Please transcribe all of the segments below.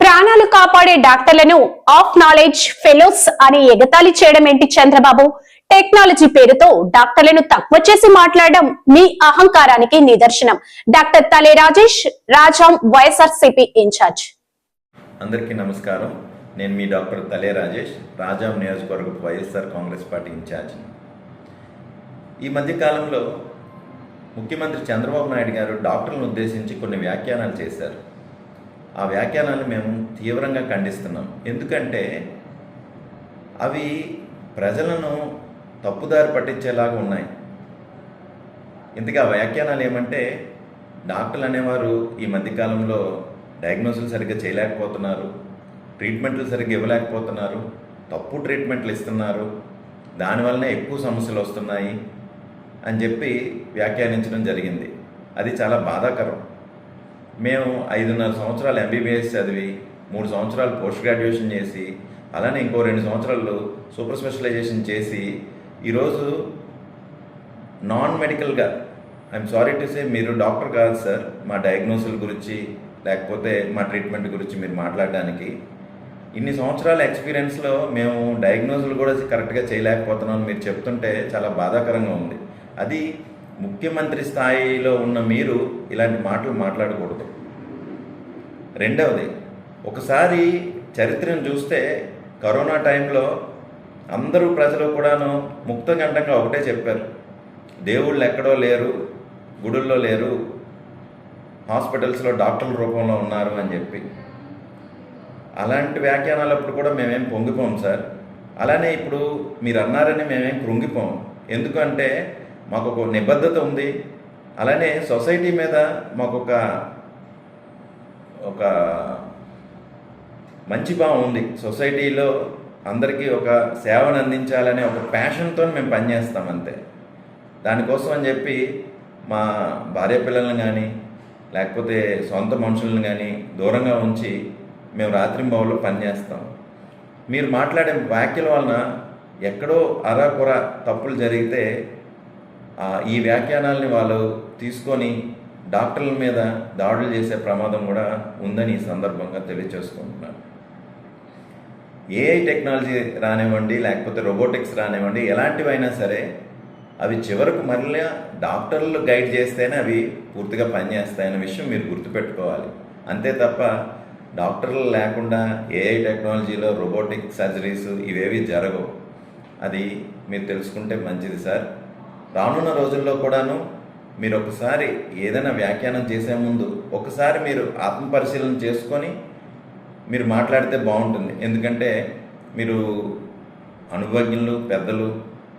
ప్రాణాలు కాపాడే డాక్టర్లను ఆఫ్ నాలెడ్జ్ ఫెలోస్ అని ఎగతాళి చేయడం ఏంటి చంద్రబాబు? టెక్నాలజీ పేరుతో డాక్టర్లను తక్కువ చేసి మాట్లాడడం మీ అహంకారానికి నిదర్శనం. డాక్టర్ తలే రాజేష్, రాజాం, వైఎస్ఆర్సీపీ ఇన్ఛార్జ్. అందరికీ నమస్కారం. నేను మీ డాక్టర్ తలే రాజేష్, రాజాం నియోజకవర్గ వైఎస్ఆర్ కాంగ్రెస్ పార్టీ ఇన్ఛార్జ్. ఈ మధ్య కాలంలో ముఖ్యమంత్రి చంద్రబాబు నాయుడు గారు డాక్టర్లను ఉద్దేశించి కొన్ని వ్యాఖ్యానాలు చేశారు. ఆ వ్యాఖ్యానాలు మేము తీవ్రంగా ఖండిస్తున్నాం. ఎందుకంటే అవి ప్రజలను తప్పుదారి పట్టించేలాగా ఉన్నాయి. ఇంతగా ఆ వ్యాఖ్యానాలు ఏమంటే, డాక్టర్లు అనేవారు ఈ మధ్యకాలంలో డయాగ్నోసులు సరిగ్గా చేయలేకపోతున్నారు, ట్రీట్మెంట్లు సరిగ్గా ఇవ్వలేకపోతున్నారు, తప్పు ట్రీట్మెంట్లు ఇస్తున్నారు, దానివల్లనే ఎక్కువ సమస్యలు వస్తున్నాయి అని చెప్పి వ్యాఖ్యానించడం జరిగింది. అది చాలా బాధాకరం. మేము 5.5 సంవత్సరాలు ఎంబీబీఎస్ చదివి 3 సంవత్సరాలు పోస్ట్ గ్రాడ్యుయేషన్ చేసి అలానే ఇంకో 2 సంవత్సరాలు సూపర్ స్పెషలైజేషన్ చేసి ఈరోజు నాన్ మెడికల్గా, ఐఎమ్ సారీ టు సే, మీరు డాక్టర్ కాదు సార్, మా డయాగ్నోసుల గురించి లేకపోతే మా ట్రీట్మెంట్ గురించి మీరు మాట్లాడడానికి. ఇన్ని సంవత్సరాల ఎక్స్పీరియన్స్లో మేము డయాగ్నోసులు కూడా కరెక్ట్గా చేయలేకపోతున్నాం మీరు చెప్తుంటే చాలా బాధాకరంగా ఉంది. అది ముఖ్యమంత్రి స్థాయిలో ఉన్న మీరు ఇలాంటి మాటలు మాట్లాడకూడదు. రెండవది, ఒకసారి చరిత్రను చూస్తే కరోనా టైంలో అందరూ ప్రజలు కూడాను ముక్తకంఠంగా ఒకటే చెప్పారు, దేవుళ్ళు ఎక్కడో లేరు, గుడుల్లో లేరు, హాస్పిటల్స్లో డాక్టర్ల రూపంలో ఉన్నారు అని చెప్పి. అలాంటి వ్యాఖ్యానాలప్పుడు కూడా మేమేం పొంగిపోం సార్. అలానే ఇప్పుడు మీరు అన్నారని మేమేం కృంగిపోం. ఎందుకంటే మాకు ఒక నిబద్ధత ఉంది. అలానే సొసైటీ మీద మాకు ఒక మంచి భావం ఉంది. సొసైటీలో అందరికీ ఒక సేవను అందించాలనే ఒక ప్యాషన్తో మేము పనిచేస్తాం అంతే. దానికోసం అని చెప్పి మా భార్య పిల్లలను కానీ లేకపోతే సొంత మనుషులను కానీ దూరంగా ఉంచి మేము రాత్రింబవల్లో పనిచేస్తాం. మీరు మాట్లాడే వ్యాఖ్యల వలన ఎక్కడో అరాకొర తప్పులు జరిగితే ఈ వ్యాఖ్యానాలని వాళ్ళు తీసుకొని డాక్టర్ల మీద దాడులు చేసే ప్రమాదం కూడా ఉందని ఈ సందర్భంగా తెలియజేసుకుంటున్నాను. ఏఐ టెక్నాలజీ రానివ్వండి లేకపోతే రోబోటిక్స్ రానివ్వండి, ఎలాంటివైనా సరే అవి చివరకు మళ్ళీ డాక్టర్లు గైడ్ చేస్తేనే అవి పూర్తిగా పనిచేస్తాయన్న విషయం మీరు గుర్తుపెట్టుకోవాలి. అంతే తప్ప డాక్టర్లు లేకుండా ఏఐ టెక్నాలజీలో రోబోటిక్ సర్జరీస్ ఇవేవి జరగవు. అది మీరు తెలుసుకుంటే మంచిది సార్. రానున్న రోజుల్లో కూడాను మీరు ఒకసారి ఏదైనా వ్యాఖ్యానం చేసే ముందు ఒకసారి మీరు ఆత్మపరిశీలన చేసుకొని మీరు మాట్లాడితే బాగుంటుంది. ఎందుకంటే మీరు అనుభవజ్ఞులు, పెద్దలు,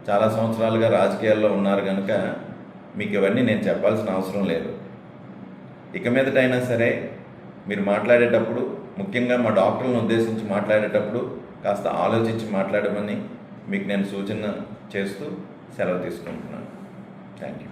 చాలా సంవత్సరాలుగా రాజకీయాల్లో ఉన్నారు కనుక మీకు ఇవన్నీ నేను చెప్పాల్సిన అవసరం లేదు. ఇక మీదటైనా సరే మీరు మాట్లాడేటప్పుడు, ముఖ్యంగా మా డాక్టర్లను ఉద్దేశించి మాట్లాడేటప్పుడు కాస్త ఆలోచించి మాట్లాడమని మీకు నేను సూచన చేస్తూ సెలవు తీసుకుంటున్నాను. Thank you.